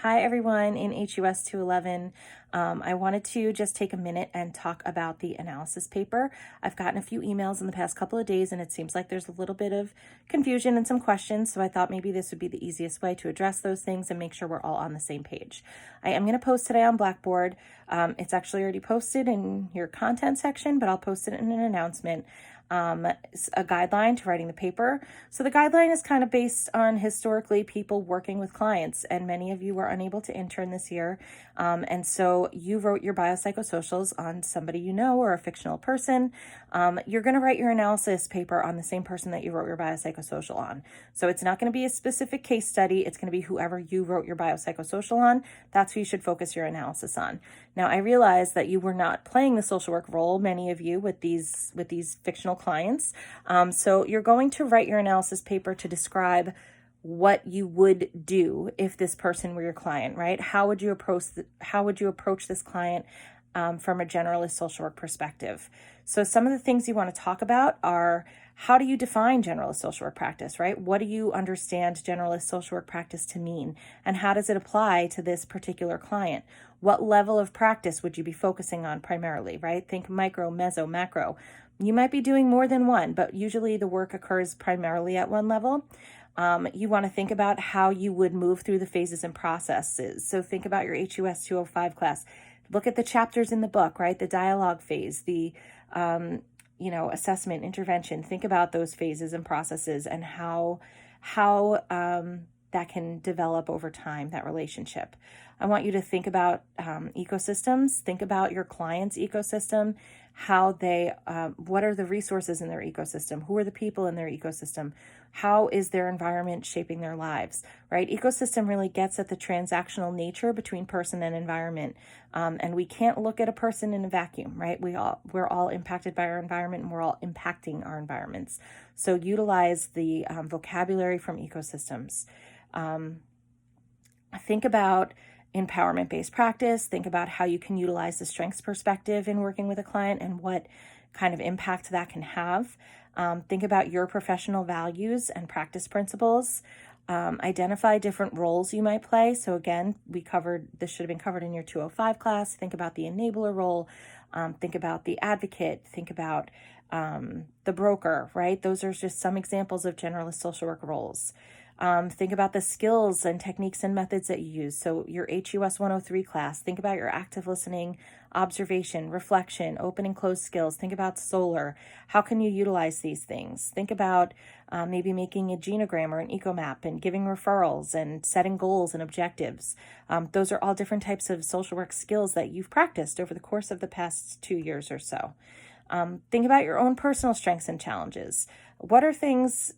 Hi everyone in HUS 211. I wanted to just take a minute and talk about the analysis paper. I've gotten a few emails in the past couple of days and it seems like there's a little bit of confusion and some questions, so I thought maybe this would be the easiest way to address those things and make sure we're all on the same page. I am going to post today on Blackboard. It's actually already posted in your content section, but I'll post it in an announcement. A guideline to writing the paper. So the guideline is kind of based on historically people working with clients, and many of you were unable to intern this year. And so you wrote your biopsychosocials on somebody you know or a fictional person. You're going to write your analysis paper on the same person that you wrote your biopsychosocial on. So it's not going to be a specific case study. It's going to be whoever you wrote your biopsychosocial on. That's who you should focus your analysis on. Now, I realize that you were not playing the social work role, many of you, with these fictional clients. So you're going to write your analysis paper to describe what you would do if this person were your client, right? How would you approach this client from a generalist social work perspective? So some of the things you want to talk about are, how do you define generalist social work practice, right? What do you understand generalist social work practice to mean? And how does it apply to this particular client? What level of practice would you be focusing on primarily, right? Think micro, meso, macro. You might be doing more than one, but usually the work occurs primarily at one level. You want to think about how you would move through the phases and processes. So think about your HUS 205 class. Look at the chapters in the book, right? The dialogue phase, the assessment, intervention. Think about those phases and processes and how that can develop over time, that relationship. I want you to think about ecosystems. Think about your client's ecosystem, how they, what are the resources in their ecosystem? Who are the people in their ecosystem? How is their environment shaping their lives, right? Ecosystem really gets at the transactional nature between person and environment. And we can't look at a person in a vacuum, right? We're all impacted by our environment and we're all impacting our environments. So utilize the vocabulary from ecosystems. Think about empowerment-based practice. Think about how you can utilize the strengths perspective in working with a client and what kind of impact that can have. Think about your professional values and practice principles. Identify different roles you might play. So again, this should have been covered in your 205 class. Think about the enabler role. Think about the advocate. Think about the broker, right? Those are just some examples of generalist social work roles. Think about the skills and techniques and methods that you use. So your HUS 103 class, think about your active listening, observation, reflection, open and closed skills. Think about solar. How can you utilize these things? Think about maybe making a genogram or an ecomap and giving referrals and setting goals and objectives. Those are all different types of social work skills that you've practiced over the course of the past 2 years or so. Think about your own personal strengths and challenges. What are things,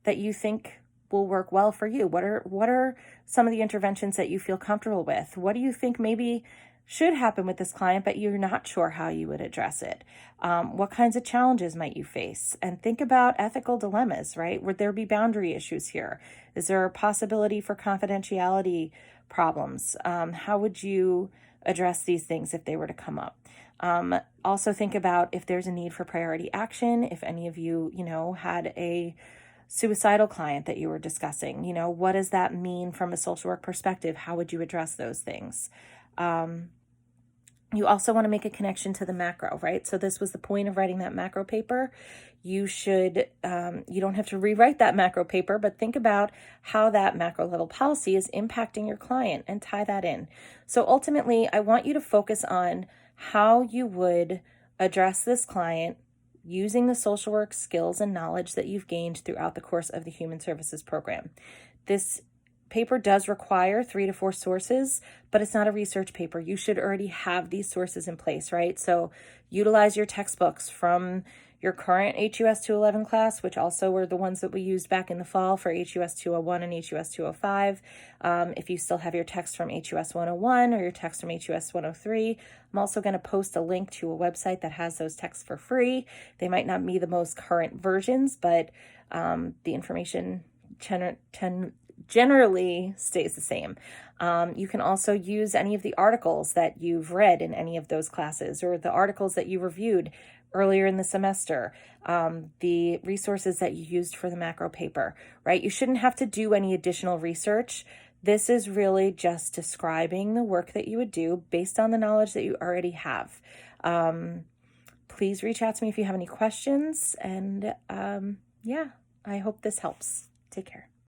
that you think will work well for you? What are some of the interventions that you feel comfortable with? What do you think maybe should happen with this client, but you're not sure how you would address it? What kinds of challenges might you face? And think about ethical dilemmas, right? Would there be boundary issues here? Is there a possibility for confidentiality problems? How would you address these things if they were to come up? Also think about if there's a need for priority action. If any of you, had a suicidal client that you were discussing, what does that mean from a social work perspective? How would you address those things? You also want to make a connection to the macro, right? So this was the point of writing that macro paper. You don't have to rewrite that macro paper, but think about how that macro level policy is impacting your client and tie that in. So ultimately, I want you to focus on how you would address this client using the social work skills and knowledge that you've gained throughout the course of the Human Services program. This paper does require 3 to 4 sources, but it's not a research paper. You should already have these sources in place, right? So utilize your textbooks from your current HUS 211 class, which also were the ones that we used back in the fall for HUS 201 and HUS 205. If you still have your text from HUS 101 or your text from HUS 103, I'm also going to post a link to a website that has those texts for free. They might not be the most current versions, but the information generally stays the same. You can also use any of the articles that you've read in any of those classes or the articles that you reviewed earlier in the semester, the resources that you used for the macro paper, right? You shouldn't have to do any additional research This is really just describing the work that you would do based on the knowledge that you already have. Please reach out to me if you have any questions. And yeah, I hope this helps. Take care.